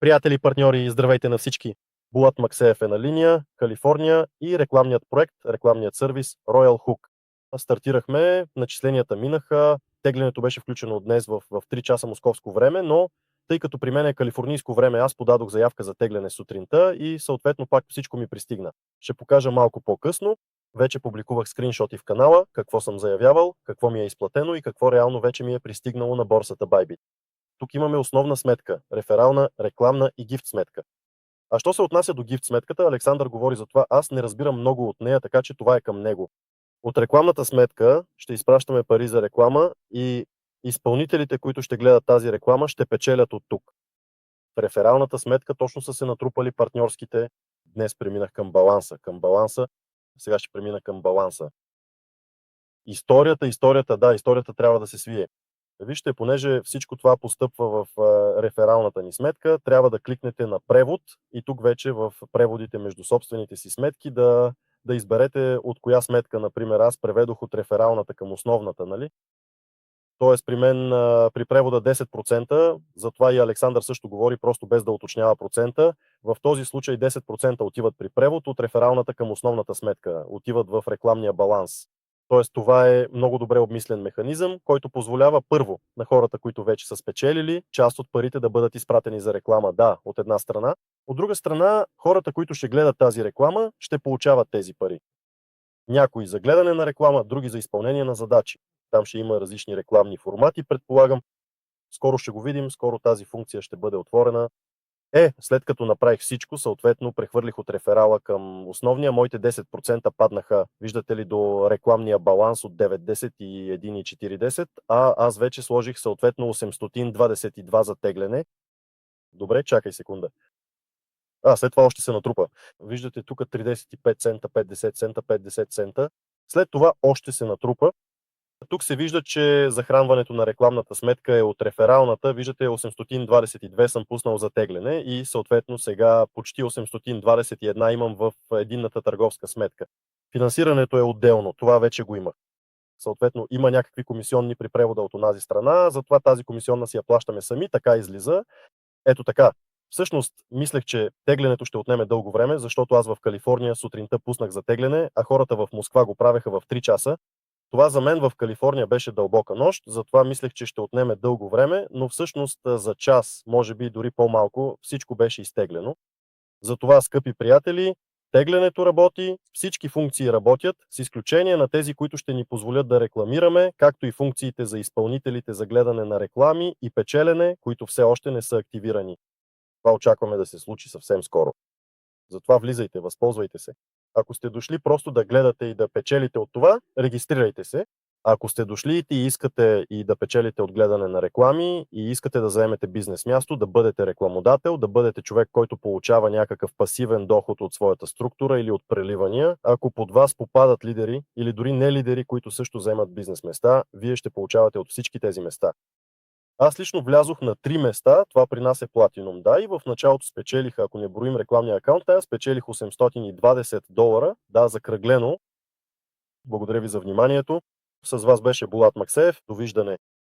Приятели, партньори, здравейте на всички! Булат Максеев е на линия, Калифорния и рекламният проект, рекламният сервис Royal Hook. Стартирахме, начисленията минаха, теглянето беше включено днес в 3 часа московско време, но тъй като при мен е калифорнийско време, аз подадох заявка за тегляне сутринта и съответно пак всичко ми пристигна. Ще покажа малко по-късно. Вече публикувах скриншоти в канала, какво съм заявявал, какво ми е изплатено и какво реално вече ми е пристигнало на борсата Bybit. Тук имаме основна сметка, реферална, рекламна и гифт сметка. А що се отнася до гифт сметката, Александър говори за това, аз не разбирам много от нея, така че това е към него. От рекламната сметка ще изпращаме пари за реклама и изпълнителите, които ще гледат тази реклама, ще печелят от тук. В рефералната сметка точно са се натрупали партньорските. Днес преминах към баланса, сега ще премина към баланса. Историята трябва да се свие. Вижте, понеже всичко това постъпва в рефералната ни сметка, трябва да кликнете на превод и тук вече в преводите между собствените си сметки да изберете от коя сметка, например, аз преведох от рефералната към основната, нали? Тоест при мен при превода 10%, затова и Александър също говори просто без да уточнява процента. В този случай 10% отиват при превод от рефералната към основната сметка, отиват в рекламния баланс. Тоест това е много добре обмислен механизъм, който позволява първо на хората, които вече са спечелили, част от парите да бъдат изпратени за реклама, да, от една страна. От друга страна, хората, които ще гледат тази реклама, ще получават тези пари. Някои за гледане на реклама, други за изпълнение на задачи. Там ще има различни рекламни формати, предполагам. Скоро ще го видим, скоро тази функция ще бъде отворена. След като направих всичко, съответно прехвърлих от реферала към основния, моите 10% паднаха, виждате ли, до рекламния баланс от 9.10 и 1.40, а аз вече сложих съответно 822 за тегляне. Добре, чакай секунда. След това още се натрупа. Виждате тук 35 цента, 50 цента, 50 цента. След това още се натрупа. Тук се вижда, че захранването на рекламната сметка е от рефералната. Виждате, 822 съм пуснал за тегляне и съответно сега почти 821 имам в единната търговска сметка. Финансирането е отделно, това вече го имах. Съответно има някакви комисионни при превода от онази страна, затова тази комисионна си я плащаме сами, така излиза. Ето така. Всъщност, мислех, че теглянето ще отнеме дълго време, защото аз в Калифорния сутринта пуснах за тегляне, а хората в Москва го правеха в 3 часа. Това за мен в Калифорния беше дълбока нощ, затова мислех, че ще отнеме дълго време, но всъщност за час, може би дори по-малко, всичко беше изтеглено. Затова, скъпи приятели, теглянето работи, всички функции работят, с изключение на тези, които ще ни позволят да рекламираме, както и функциите за изпълнителите за гледане на реклами и печелене, които все още не са активирани. Това очакваме да се случи съвсем скоро. Затова влизайте, възползвайте се. Ако сте дошли просто да гледате и да печелите от това, регистрирайте се. Ако сте дошли и искате и да печелите от гледане на реклами и искате да заемете бизнес място, да бъдете рекламодател, да бъдете човек, който получава някакъв пасивен доход от своята структура или от преливания, ако под вас попадат лидери или дори не лидери, които също заемат бизнес места, вие ще получавате от всички тези места. Аз лично влязох на 3 места, това при нас е Platinum, да, и в началото спечелих, ако не броим рекламния акаунт, спечелих $820, да, закръглено. Благодаря ви за вниманието. С вас беше Булат Максеев. Довиждане.